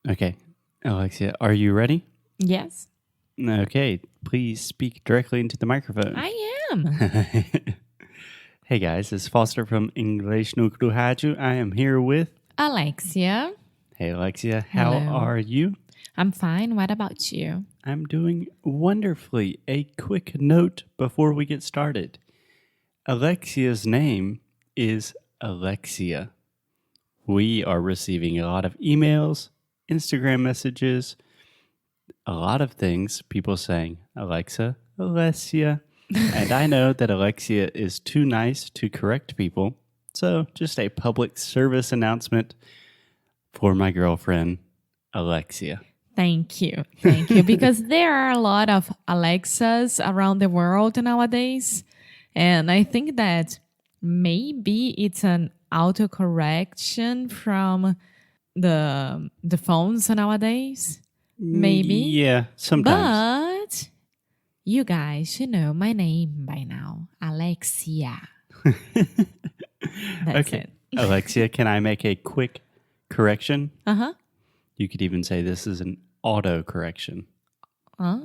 Okay. Alexia, are you ready? Yes, Okay. Please speak directly into the microphone. I am. Hey guys, it's Foster from English no Rádio. I am here with. Alexia. Hey Alexia, how Hello. are you? I'm fine. What about you? I'm doing wonderfully. A quick note before we get started. Alexia's name is Alexia. We are receiving a lot of emails, Instagram messages, a lot of things, people saying, Alexa, Alessia. And I know that Alexia is too nice to correct people. So just a public service announcement for my girlfriend, Alexia. Thank you. Thank you. Because there are a lot of Alexas around the world nowadays. And I think that maybe it's an autocorrection from the phones nowadays. Maybe. Yeah, sometimes. But you guys should know my name by now. Alexia. That's Okay. it. Alexia, can I make a quick correction? Uh-huh. You could even say this is an auto correction. Huh?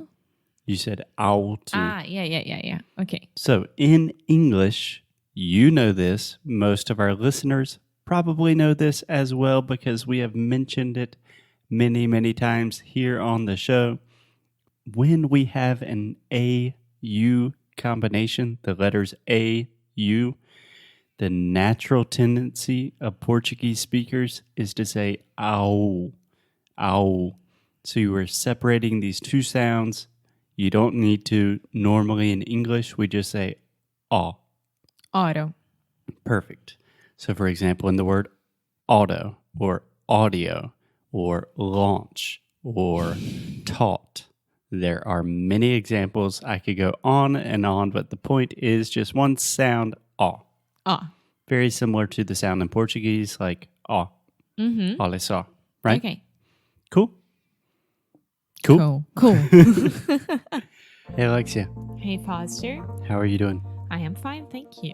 You said auto. Yeah. Okay. So in English, you know this. Most of our listeners probably know this as well because we have mentioned it many, many times here on the show. When we have an AU combination, the letters AU, the natural tendency of Portuguese speakers is to say ow, ow. So you are separating these two sounds. You don't need to. Normally in English, we just say aw. Auto. Perfect. So for example, in the word auto or audio or launch or taught, there are many examples. I could go on and on, but the point is just one sound, aw. Ah. Very similar to the sound in Portuguese, like aw, Mm-hmm. olha só, right? Okay. Cool? Cool. Hey, Alexia, Hey, Foster. how are you doing? I am fine, thank you.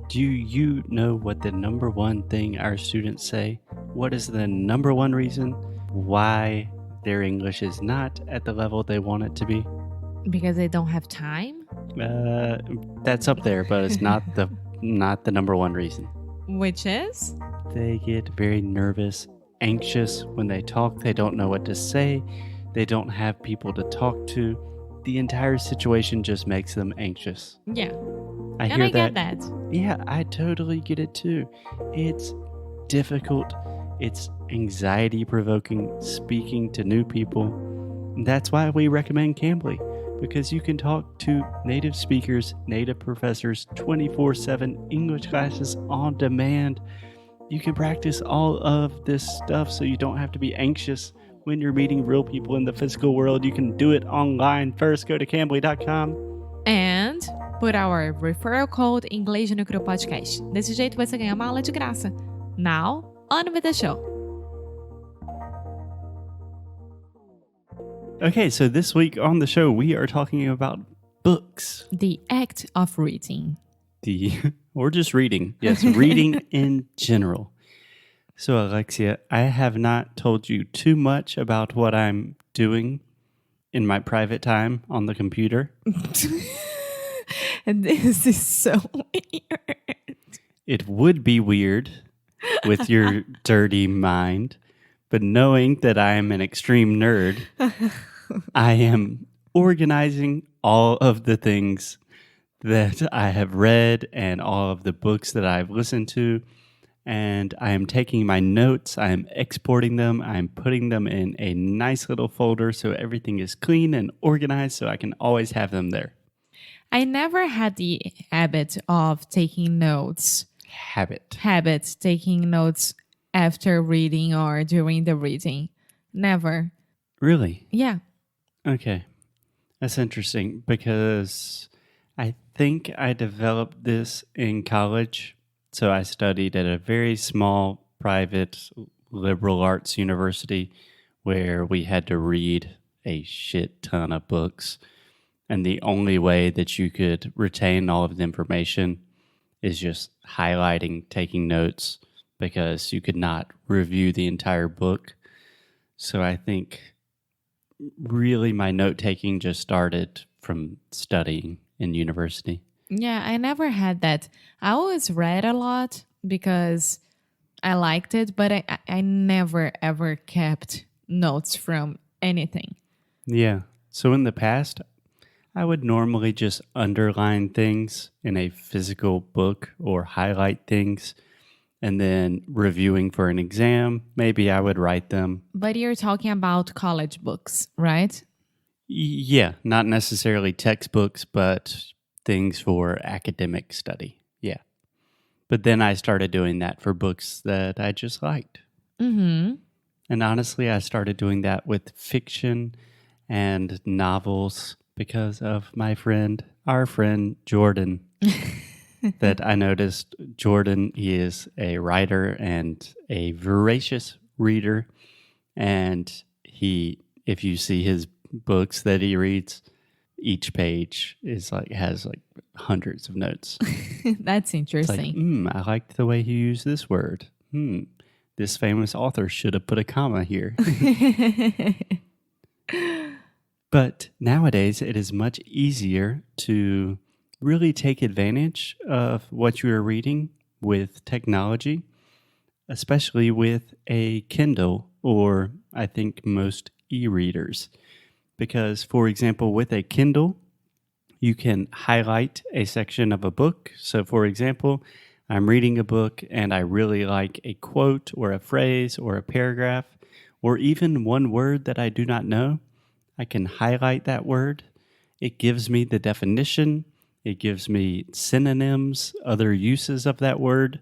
Do you know what the number one thing our students say? What is the number one reason why their English is not at the level they want it to be? Because I don't have time? That's up there, but it's not the number one reason. Which is? They get very nervous, anxious when they talk. They don't know what to say. They don't have people to talk to. The entire situation just makes them anxious. Yeah. I And hear I get that. Yeah, I totally get it too. It's difficult. It's anxiety provoking speaking to new people. That's why we recommend Cambly, because you can talk to native speakers, native professors, 24/7 English classes on demand. You can practice all of this stuff so you don't have to be anxious when you're meeting real people in the physical world. You can do it online. First, go to cambly.com. And put our referral code Inglês no Cru Podcast. Desse jeito você ganha uma aula de graça. Now, on with the show. Okay, so this week on the show, we are talking about books. The act of reading. Or just reading. Yes, reading in general. So, Alexia, I have not told you too much about what I'm doing in my private time on the computer. And this is so weird. It would be weird with your dirty mind, but knowing that I am an extreme nerd, I am organizing all of the things that I have read and all of the books that I've listened to. And I am taking my notes, I am exporting them, I'm putting them in a nice little folder so everything is clean and organized so I can always have them there. I never had the habit of taking notes. Taking notes after reading or during the reading. Never. Really? Yeah. Okay. That's interesting because I think I developed this in college. So I studied at a very small private liberal arts university where we had to read a shit ton of books. And the only way that you could retain all of the information is just highlighting, taking notes, because you could not review the entire book. So I think really my note taking just started from studying in university. Yeah, I never had that. I always read a lot because I liked it, but I never ever kept notes from anything. Yeah. So in the past, I would normally just underline things in a physical book or highlight things and then reviewing for an exam, maybe I would write them. But you're talking about college books, right? Yeah, not necessarily textbooks, but things for academic study. Yeah. But then I started doing that for books that I just liked. Mm-hmm. And honestly, I started doing that with fiction and novels because of our friend Jordan, that I noticed. Jordan, he is a writer and a voracious reader. And if you see his books that he reads, each page has like hundreds of notes. That's It's like, interesting. I liked the way he used this word. This famous author should have put a comma here. But nowadays, it is much easier to really take advantage of what you are reading with technology, especially with a Kindle or I think most e readers. Because, for example, with a Kindle, you can highlight a section of a book. So, for example, I'm reading a book and I really like a quote or a phrase or a paragraph or even one word that I do not know. I can highlight that word. It gives me the definition, it gives me synonyms, other uses of that word.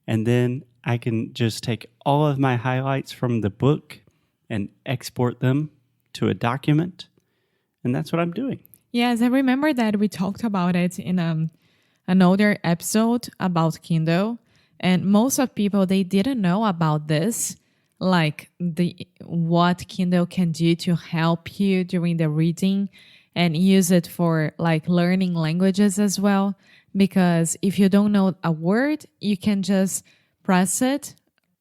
And then I can just take all of my highlights from the book and export them to a document. And that's what I'm doing. Yes, I remember that we talked about it in another episode about Kindle, and most of people they didn't know about this, like the what Kindle can do to help you during the reading, and use it for like learning languages as well. Because if you don't know a word, you can just press it,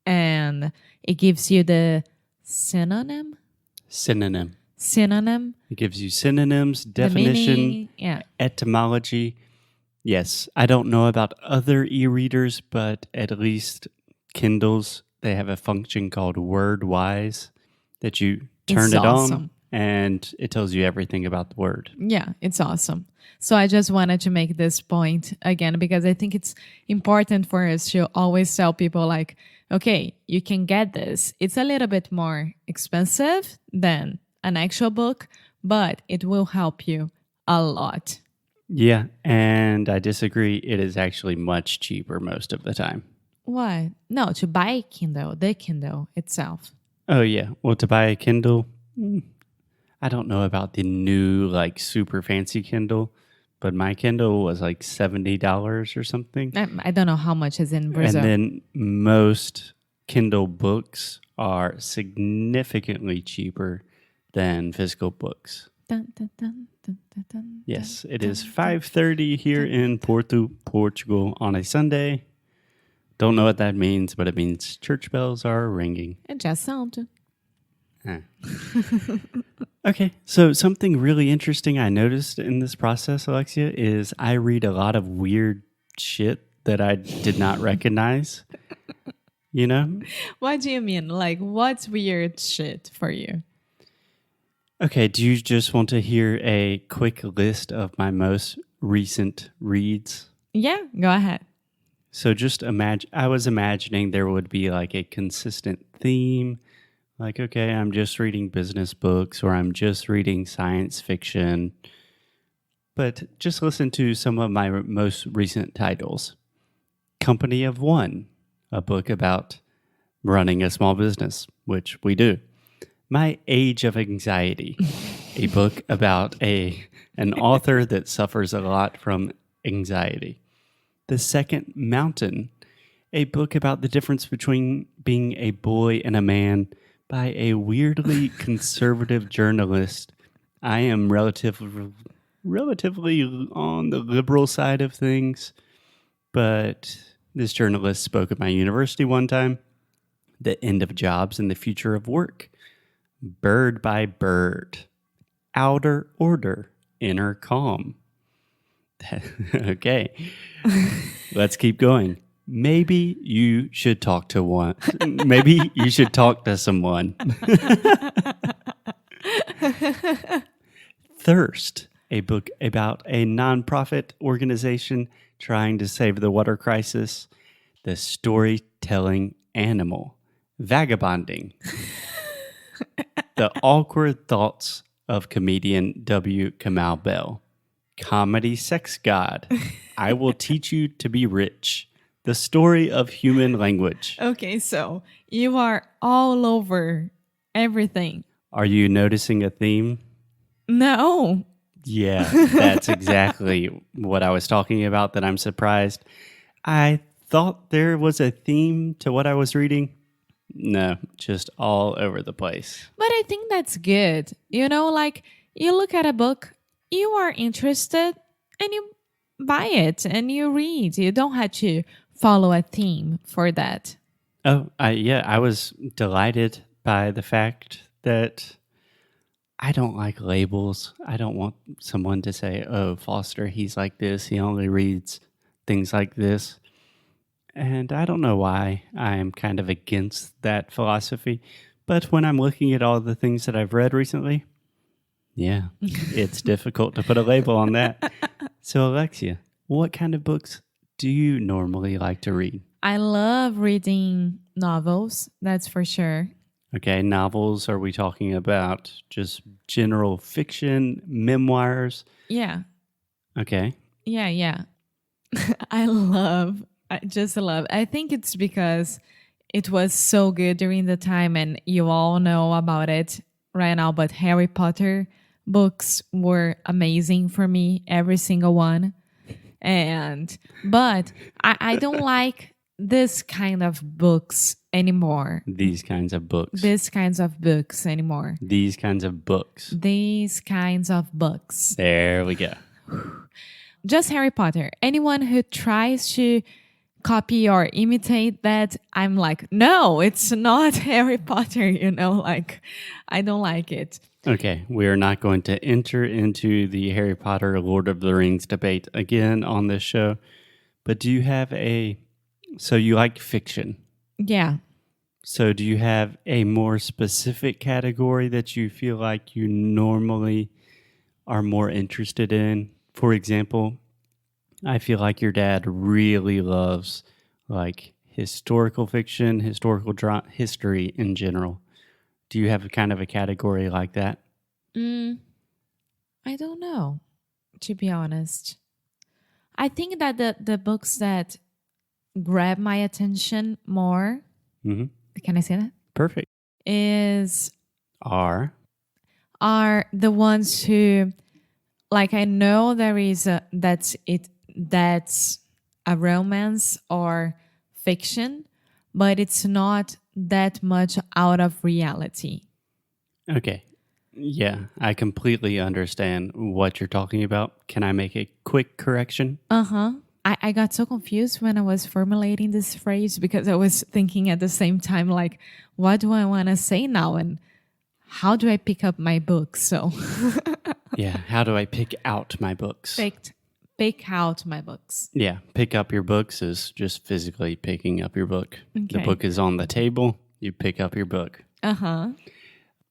and it gives you the synonym. Synonym. Synonym, It gives you synonyms, the definition, meaning. Yeah. etymology. Yes, I don't know about other e readers, but at least Kindles, they have a function called WordWise that you turn It's it on awesome. and it tells you everything about the word. Yeah, it's awesome. So I just wanted to make this point again because I think it's important for us to always tell people like, okay, you can get this. It's a little bit more expensive than an actual book, but it will help you a lot. Yeah, and I disagree. It is actually much cheaper most of the time. What? No, to buy Kindle, the Kindle itself. Oh, yeah. Well, to buy a Kindle, I don't know about the new, like, super fancy Kindle, but my Kindle was like $70 or something. I don't know how much is in And Brazil. then most Kindle books are significantly cheaper than physical books. Dun, dun, dun, dun, dun, dun, Yes, it dun, is dun, 5:30 here in Portugal on a Sunday. Don't know what that means, but it means church bells are ringing. and just sound. Huh. Okay, so something really interesting I noticed in this process, Alexia, is I read a lot of weird shit that I did not recognize. You know? What do you mean? Like, what's weird shit for you? Okay, do you just want to hear a quick list of my most recent reads? Yeah, go ahead. So just imagine, I was imagining there would be like a consistent theme. Like, okay, I'm just reading business books or I'm just reading science fiction. But just listen to some of my most recent titles. Company of One, a book about running a small business, which we do. My Age of Anxiety, a book about an author that suffers a lot from anxiety. The Second Mountain, a book about the difference between being a boy and a man by a weirdly conservative journalist. I am relatively on the liberal side of things, but this journalist spoke at my university one time. The End of Jobs and the Future of Work. bird by bird, outer order, inner calm. Okay, let's keep going. Maybe you should talk to one. Maybe you should talk to someone. Thirst, a book about a nonprofit organization trying to save the water crisis. The storytelling animal, vagabonding. The awkward thoughts of comedian W. Kamau Bell. Comedy sex god. I will teach you to be rich. The story of human language. Okay, so you are all over everything. Are you noticing a theme? No. Yeah, that's exactly what I was talking about, that I'm surprised. I thought there was a theme to what I was reading. No, just all over the place. But I think that's good. You know, like you look at a book, you are interested, and you buy it and you read. You don't have to follow a theme for that. Oh, I was delighted by the fact that I don't like labels. I don't want someone to say, oh, Foster, he's like this. He only reads things like this. And I don't know why I'm kind of against that philosophy. But when I'm looking at all the things that I've read recently, yeah, it's difficult to put a label on that. So, Alexia, what kind of books do you normally like to read? I love reading novels, that's for sure. Okay, novels, are we talking about just general fiction, memoirs? Yeah. Okay. Yeah. I just love. I think it's because it was so good during the time and you all know about it right now, but Harry Potter books were amazing for me, every single one. But I don't like this kind of books anymore. These kinds of books. These kinds of books anymore. These kinds of books. These kinds of books. There we go. Just Harry Potter. Anyone who tries to copy or imitate that, I'm like, no, it's not Harry Potter, you know, like, I don't like it. Okay, we are not going to enter into the Harry Potter Lord of the Rings debate again on this show, but do you have so you like fiction? Yeah. So do you have a more specific category that you feel like you normally are more interested in? For example, I feel like your dad really loves like historical fiction, history in general. Do you have a kind of a category like that? I don't know, to be honest. I think that the books that grab my attention more, Mm-hmm. can I say that? Perfect. Are the ones who, like, I know there is that's a romance or fiction, but it's not that much out of reality. Okay. Yeah, I completely understand what you're talking about. Can I make a quick correction? I got so confused when I was formulating this phrase because I was thinking at the same time, like, what do I want to say now? And how do I pick up my books? So, Yeah, how do I pick out my books? pick out my books. Yeah, pick up your books is just physically picking up your book. The Okay. book is on the table, you pick up your book. Uh-huh.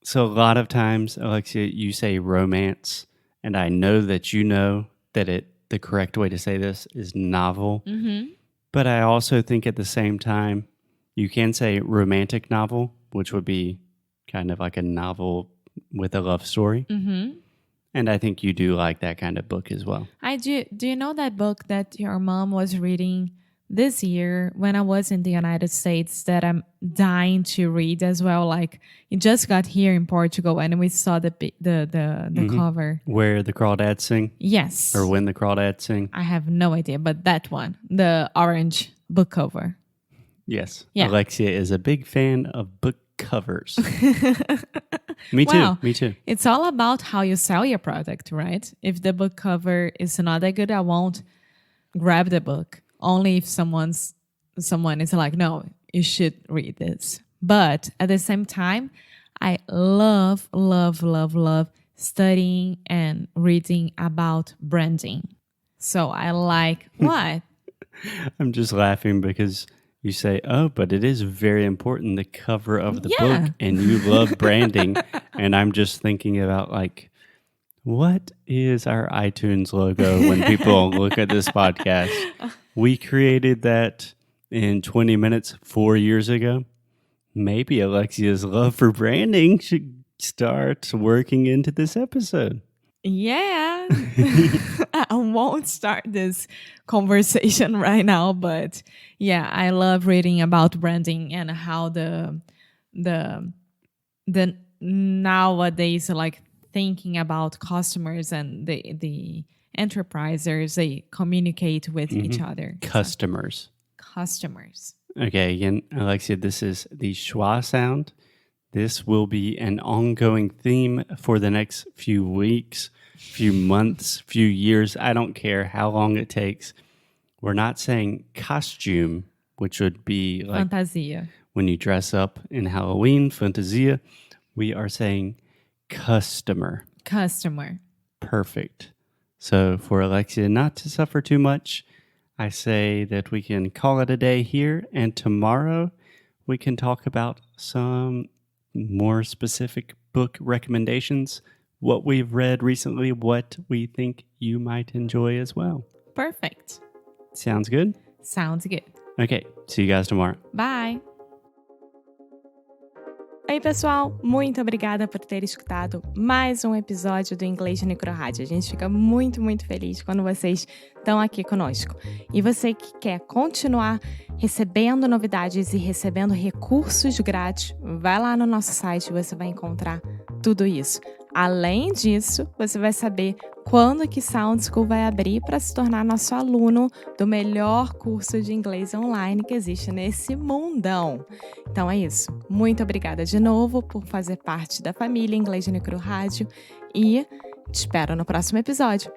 So a lot of times, Alexia, you say romance, and I know that you know that the correct way to say this is novel. Mm-hmm. But I also think at the same time, you can say romantic novel, which would be kind of like a novel with a love story. Mm-hmm. And I think you do like that kind of book as well. I do. Do you know that book that your mom was reading this year when I was in the United States that I'm dying to read as well? Like, it just got here in Portugal and we saw the cover. Where the crawdads sing? Yes. Or when the crawdads sing? I have no idea, but that one, the orange book cover. Yes. Yeah. Alexia is a big fan of book covers. Me too. Wow. Me too. It's all about how you sell your product, right? If the book cover is not that good, I won't grab the book. Only if someone is like, no, you should read this. But at the same time, I love, love, love, love studying and reading about branding. So I like what? I'm just laughing because you say, oh, but it is very important, the cover of the book, Yeah. and you love branding. And I'm just thinking about like, what is our iTunes logo when people look at this podcast? We created that in 20 minutes 4 years ago. Maybe Alexia's love for branding should start working into this episode. Yeah. I won't start this conversation right now, but yeah, I love reading about branding and how the nowadays like thinking about customers and the enterprisers, they communicate with each other. Customers. Customers. Okay, again, Alexia, this is the schwa sound. This will be an ongoing theme for the next few weeks, few months, few years. I don't care how long it takes. We're not saying costume, which would be like Fantasia. when you dress up in Halloween, fantasia. We are saying customer. Customer. Perfect. So for Alexia not to suffer too much, I say that we can call it a day here, and tomorrow we can talk about some more specific book recommendations, what we've read recently, what we think you might enjoy as well. Perfect. Sounds good? Sounds good. Okay, see you guys tomorrow. Bye. Oi, pessoal! Muito obrigada por ter escutado mais um episódio do Inglês no Micro Rádio. A gente fica muito, muito feliz quando vocês estão aqui conosco. E você que quer continuar recebendo novidades e recebendo recursos grátis, vai lá no nosso site e você vai encontrar tudo isso. Além disso, você vai saber quando que Sound School vai abrir para se tornar nosso aluno do melhor curso de inglês online que existe nesse mundão. Então é isso. Muito obrigada de novo por fazer parte da família Inglês no Micro Rádio e te espero no próximo episódio.